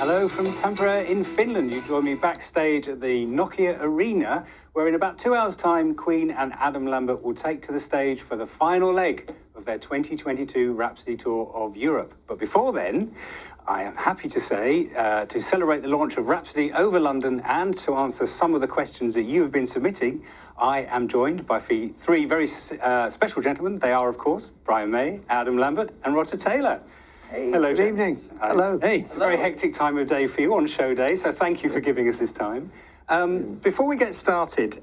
Hello from Tampere in Finland. You join me backstage at the Nokia Arena, where in about 2 hours' time, Queen and Adam Lambert will take to the stage for the final leg of their 2022 Rhapsody Tour of Europe. But before then, I am happy to say, to celebrate the launch of Rhapsody over London and to answer some of the questions that you have been submitting, I am joined by three very special gentlemen. They are, of course, Brian May, Adam Lambert and Roger Taylor. Hey, hello, good evening. Hello. Hey, it's a very hectic time of day for you on show day, so thank you for giving us this time. Before we get started,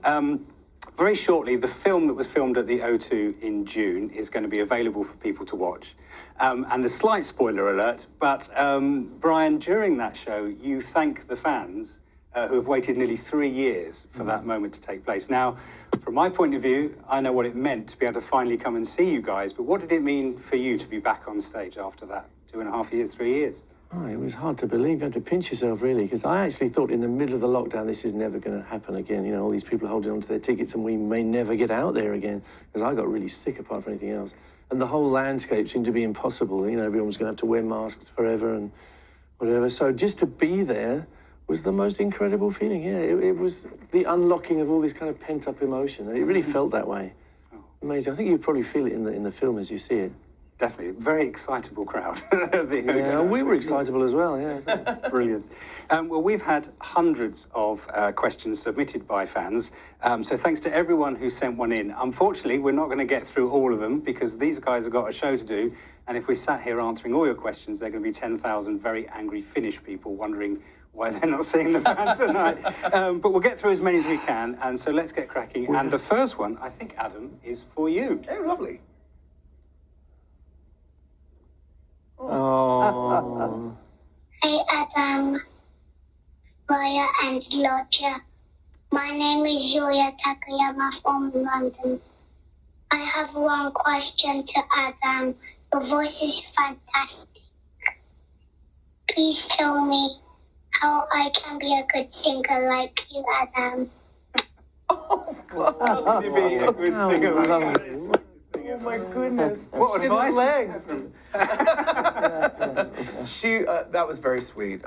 very shortly, the film that was filmed at the O2 in June is going to be available for people to watch. And a slight spoiler alert, but Brian, during that show, you thank the fans who have waited nearly 3 years for that moment to take place. Now, from my point of view, I know what it meant to be able to finally come and see you guys, but what did it mean for you to be back on stage after that 2.5 years, 3 years? Oh, it was hard to believe. You had to pinch yourself, really, because I actually thought in the middle of the lockdown, this is never going to happen again. You know, all these people holding on to their tickets and we may never get out there again, because I got really sick apart from anything else. And the whole landscape seemed to be impossible. You know, everyone was going to have to wear masks forever and whatever. So just to be there was the most incredible feeling. Yeah, it was the unlocking of all this kind of pent-up emotion. And it really felt that way. Amazing. I think you probably feel it in the film as you see it. Definitely. Very excitable crowd. Yeah, we were excitable as well, yeah. Brilliant. Well, we've had hundreds of questions submitted by fans, so thanks to everyone who sent one in. Unfortunately, we're not going to get through all of them because these guys have got a show to do, and if we sat here answering all your questions, there are going to be 10,000 very angry Finnish people wondering why they're not seeing the band tonight. But we'll get through as many as we can, and so let's get cracking. And the first one, I think, Adam, is for you. Oh, lovely. Oh. Hi, Adam, Roya, and Roger. My name is Julia Takayama from London. I have one question to Adam. Your voice is fantastic. Please tell me how I can be a good singer like you, Adam. Oh, How can you be a good singer like this? oh my goodness. What advice? Legs. That was very sweet.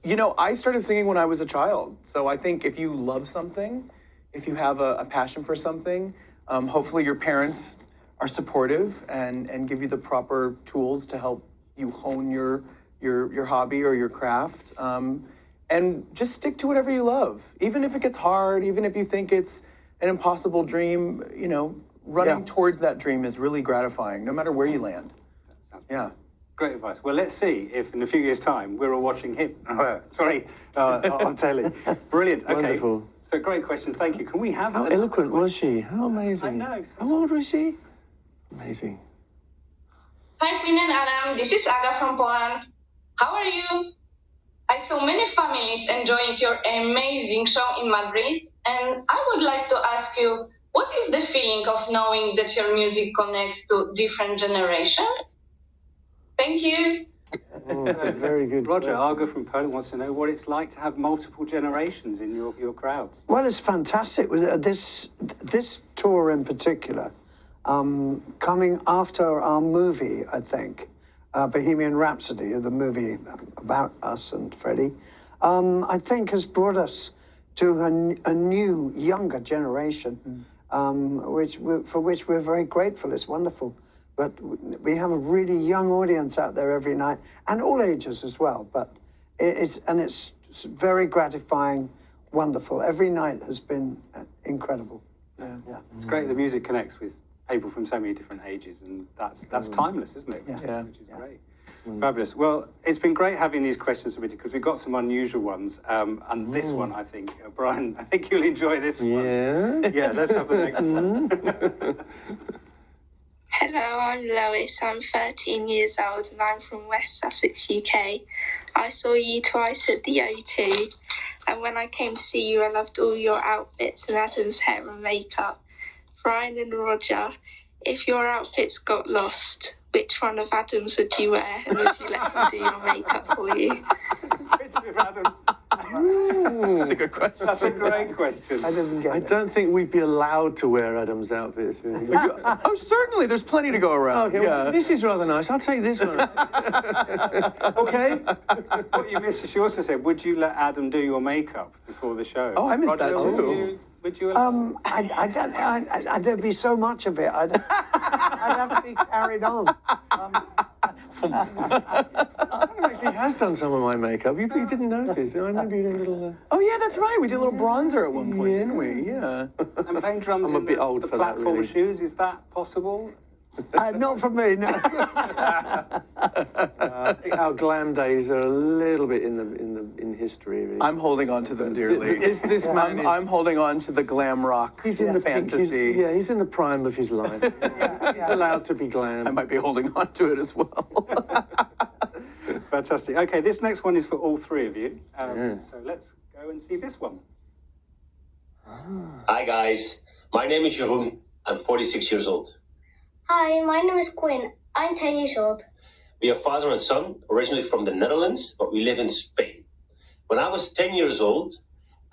You know, I started singing when I was a child. So I think if you love something, if you have a passion for something, hopefully your parents are supportive and give you the proper tools to help you hone your hobby or your craft. And just stick to whatever you love. Even if it gets hard, even if you think it's an impossible dream, you know, running towards that dream is really gratifying, no matter where you land. Yeah. Great advice. Well, let's see if in a few years' time we're all watching him. On telly. Brilliant. Okay. Wonderful. So great question. Thank you. Can we have How eloquent was she? How amazing. I know. How old was she? Amazing. Hi, Queen and Adam. This is Aga from Poland. How are you? I saw many families enjoying your amazing show in Madrid, and I would like to ask you, what is the feeling of knowing that your music connects to different generations? Thank you. Oh, that's a very good Roger, question. Argo from Poland wants to know what it's like to have multiple generations in your crowds. Well, it's fantastic. This tour in particular, coming after our movie, I think, Bohemian Rhapsody, the movie about us and Freddie, I think has brought us to a new, younger generation, for which we're very grateful. It's wonderful. But we have a really young audience out there every night, and all ages as well. But it's very gratifying, wonderful. Every night has been incredible. Yeah. It's great the music connects with people from so many different ages, and that's timeless, isn't it? Yeah. Which is great. Fabulous. Well, it's been great having these questions submitted because we've got some unusual ones. And this one, I think, Brian, I think you'll enjoy this one. Yeah, let's have the next one. Hello, I'm Lois. I'm 13 years old and I'm from West Sussex, UK. I saw you twice at the O2, and when I came to see you, I loved all your outfits and Adam's hair and makeup. Brian and Roger, if your outfits got lost, which one of Adam's would you wear, and would you let him do your makeup for you? Which of Adam's? That's a good question. That's a great question. I didn't get I it. don't think we'd be allowed to wear Adam's outfits. Really. Oh, certainly. There's plenty to go around. Okay, well, this is rather nice. I'll take this one. Okay. What you missed, she also said, would you let Adam do your makeup before the show? Oh, I missed that too. Would you allow I don't. There'd be so much of it. I'd have to be carried on. Adam actually has done some of my makeup. You didn't notice. I remember you did a little... Oh, yeah, that's right. We did a little bronzer at one point, didn't we? Yeah. and playing drums I'm a in bit the, old the for that, platform really. shoes, is that possible? Not for me. No. I think our glam days are a little bit in history. Really. I'm holding on to them dearly. This man I'm holding on to the glam rock He's in the fantasy. he's in the prime of his life. He's allowed to be glam. I might be holding on to it as well. Fantastic. Okay, this next one is for all three of you. So let's go and see this one. Hi guys, my name is Jeroen. I'm 46 years old. Hi, my name is Quinn. I'm 10 years old. We are father and son, originally from the Netherlands, but we live in Spain. When I was 10 years old,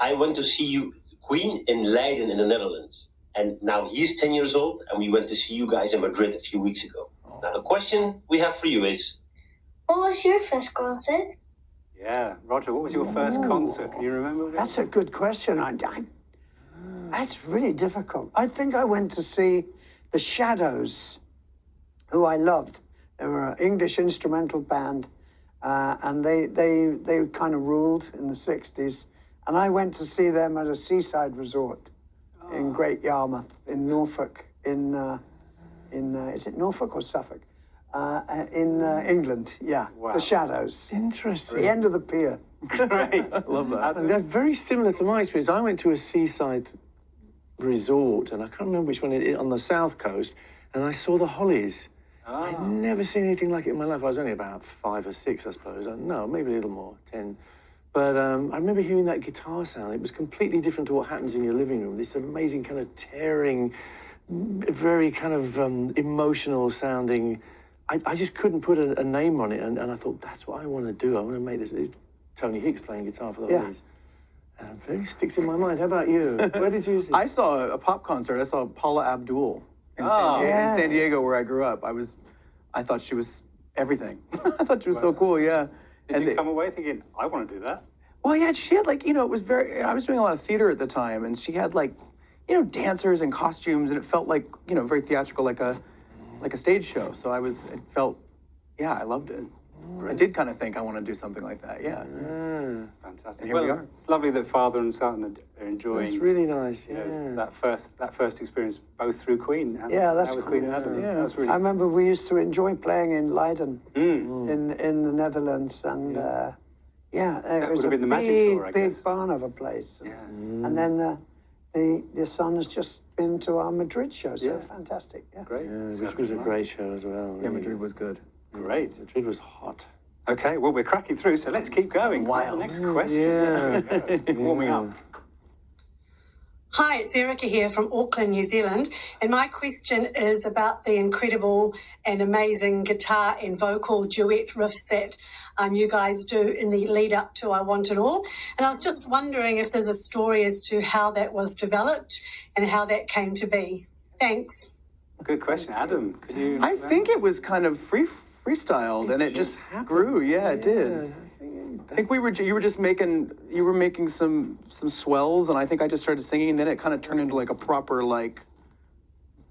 I went to see you, Queen, in Leiden in the Netherlands. And now he's 10 years old, and we went to see you guys in Madrid a few weeks ago. Now the question we have for you is... What was your first concert? Yeah, Roger, what was your first concert? Can you remember? That's a good question. That's really difficult. I think I went to see the Shadows, who I loved. They were an English instrumental band, and they kind of ruled in the 60s. And I went to see them at a seaside resort in Great Yarmouth, in Norfolk, is it Norfolk or Suffolk? In England, yeah. Wow. The Shadows. Interesting. The end of the pier. Great. Love that. And that's very similar to my experience. I went to a seaside resort, and I can't remember which one on the south coast, and I saw the Hollies. I'd never seen anything like it in my life. I was only about 5 or 6, I suppose. No, maybe a little more, 10. But I remember hearing that guitar sound. It was completely different to what happens in your living room. This amazing kind of tearing, very kind of emotional sounding. I just couldn't put a name on it, and I thought, that's what I want to do. I want to make this. Tony Hicks playing guitar for the Hollies. And it very sticks in my mind. How about you? Where did you see? I saw a pop concert. I saw Paula Abdul in San Diego, where I grew up. I thought she was everything. I thought she was so cool, yeah. Did you come away thinking, I want to do that? Well, yeah, she had it was I was doing a lot of theater at the time, and she had dancers and costumes, and it felt like, very theatrical, like a stage show. So I loved it. I did kind of think I want to do something like that, yeah. Fantastic. And here we are. It's lovely that father and son are enjoying. It's really nice. That first experience, both through Queen. And Yeah, that's now with cool. Queen and Adam. Yeah. That's really. I remember we used to enjoy playing in Leiden, in the Netherlands, and it That was would have a been the Magic Tour, I big guess. barn of a place. Yeah. And then the son has just been to our Madrid show, so fantastic. Yeah. Great. Which was a great show as well. Yeah, Madrid was good. Great. Madrid was hot. Okay, well, we're cracking through, so let's keep going. Wild. Next question. Yeah. Warming up. Hi, it's Erica here from Auckland, New Zealand, and my question is about the incredible and amazing guitar and vocal duet riffs that you guys do in the lead up to I Want It All. And I was just wondering if there's a story as to how that was developed and how that came to be. Thanks. Good question. Adam, could you... I think it was kind of freestyled, and it just grew. Yeah, it did. I think you were making some swells, and I think I just started singing, and then it kind of turned into like a proper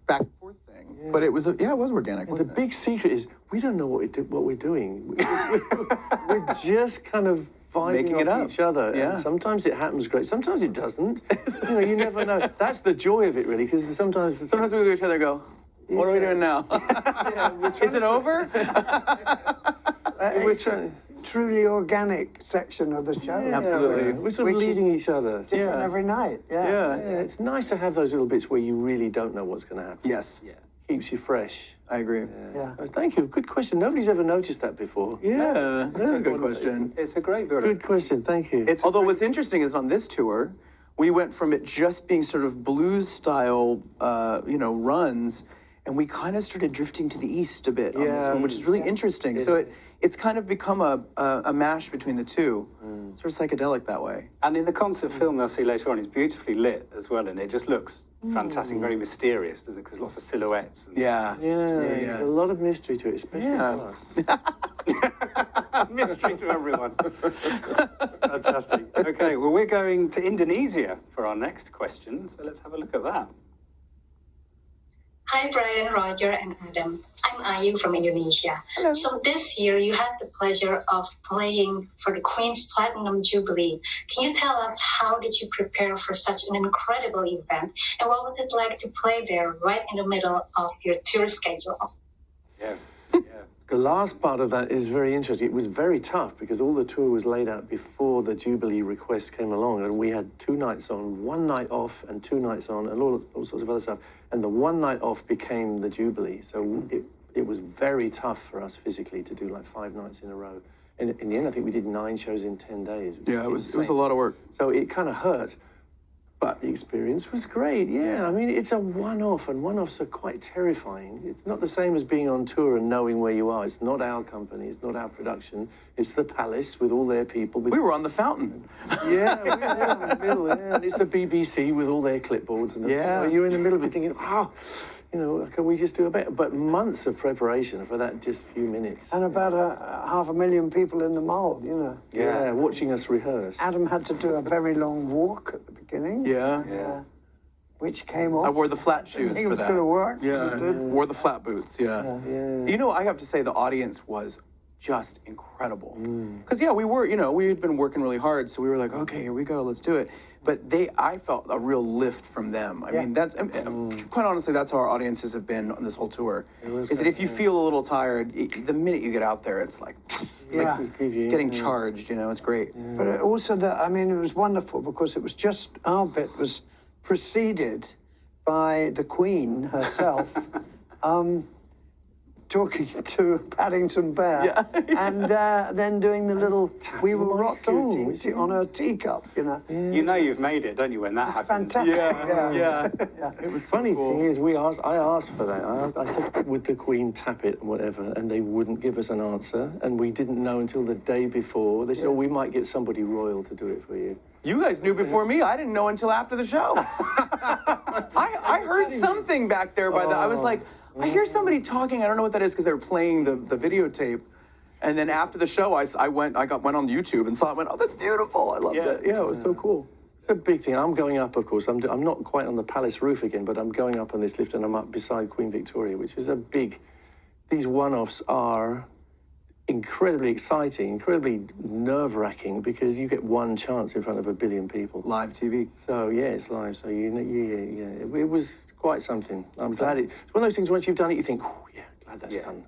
back and forth thing. Yeah. But it was organic. The big secret is we don't know what we're doing. We're just kind of Making vibing it off up. each other. Yeah. And sometimes it happens great. Sometimes it doesn't. You never know. That's the joy of it, really, because sometimes we look at each other and go, "What are we doing now? Is it over?" It's a truly organic section of the show. Absolutely. We're sort of Which is leading each other. Different every night. Yeah. It's nice to have those little bits where you really don't know what's going to happen. Yes. Keeps you fresh. I agree. Yeah. Thank you. Good question. Nobody's ever noticed that before. Yeah, that's a good question. It's a great build. Good question. Thank you. Although what's interesting is on this tour, we went from it just being sort of blues style, runs, and we kind of started drifting to the east a bit on this one, which is really interesting. So it's kind of become a mash between the two. Sort of psychedelic that way. And in the concert film they'll see later on, it's beautifully lit as well, and it just looks fantastic, very mysterious, does it? Because lots of silhouettes. And Yeah. There's a lot of mystery to it, especially for us. mystery to everyone. Fantastic. Okay, well, we're going to Indonesia for our next question, so let's have a look at that. Hi, Brian, Roger, and Adam. I'm Ayu from Indonesia. Hello. So this year you had the pleasure of playing for the Queen's Platinum Jubilee. Can you tell us how did you prepare for such an incredible event? And what was it like to play there right in the middle of your tour schedule? Yeah. The last part of that is very interesting. It was very tough because all the tour was laid out before the Jubilee request came along, and we had 2 nights on, 1 night off, and 2 nights on, and all sorts of other stuff. And the 1 night off became the Jubilee. So it was very tough for us physically to do like 5 nights in a row. And in the end, I think we did 9 shows in 10 days. Yeah, it was a lot of work. So it kind of hurt. But the experience was great, yeah. I mean, it's a one-off, and one-offs are quite terrifying. It's not the same as being on tour and knowing where you are. It's not our company, it's not our production. It's the Palace with all their people. We were on the fountain. Yeah, we were in the middle, yeah. And it's the BBC with all their clipboards. And you're in the middle of it thinking, can we just do a bit? But months of preparation for that just few minutes. And about 500,000 people in the mall, you know. Yeah, watching us rehearse. Adam had to do a very long walk at the beginning. Yeah. Which came off. I wore the flat shoes It for was that. going to work. Yeah, It did. wore the flat boots, yeah. You know, I have to say the audience was just incredible. Because, we had been working really hard, so we were like, okay, here we go, let's do it. But I felt a real lift from them. I mean, that's, quite honestly, that's how our audiences have been on this whole tour. Is that if you feel a little tired, the minute you get out there, it's like, it's getting charged, it's great. But it also, it was wonderful because it was just, our bit was preceded by the Queen herself. Talking to Paddington Bear, and then doing the little "We Will Rock You" on her teacup, You know you've made it, don't you, when that It's happens? fantastic. Yeah. It was funny thing is, I asked for that. I said, would the Queen tap it and whatever, and they wouldn't give us an answer, and we didn't know until the day before. They said, we might get somebody royal to do it for you. You guys knew before me. I didn't know until after the show. I heard something back there by I was like, I hear somebody talking. I don't know what that is because they were playing the videotape. And then after the show, I went on YouTube and saw it. Went, oh, that's beautiful. I loved it. Yeah, it was so cool. It's a big thing. I'm going up, of course. I'm not quite on the palace roof again, but I'm going up on this lift and I'm up beside Queen Victoria, which is a big. These one-offs are incredibly exciting, incredibly nerve-wracking because you get one chance in front of 1 billion people. Live TV. So yeah, it's live. So it was quite something. I'm glad it's one of those things. Once you've done it, you think, oh yeah, glad that's done.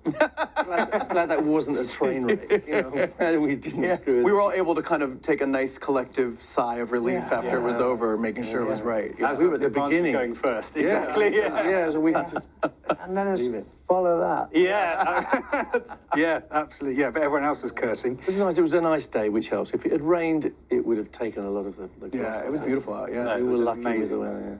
glad that wasn't a train wreck. And we didn't screw it. We were all able to kind of take a nice collective sigh of relief after it was over, making sure it was right. We were at the beginning, going first. Exactly. Yeah. So we just and then follow that. Yeah, absolutely. Yeah, but everyone else was cursing. It was nice. It was a nice day, which helps. If it had rained, it would have taken a lot of the Yeah, it was beautiful out. Yeah, we were lucky with the weather.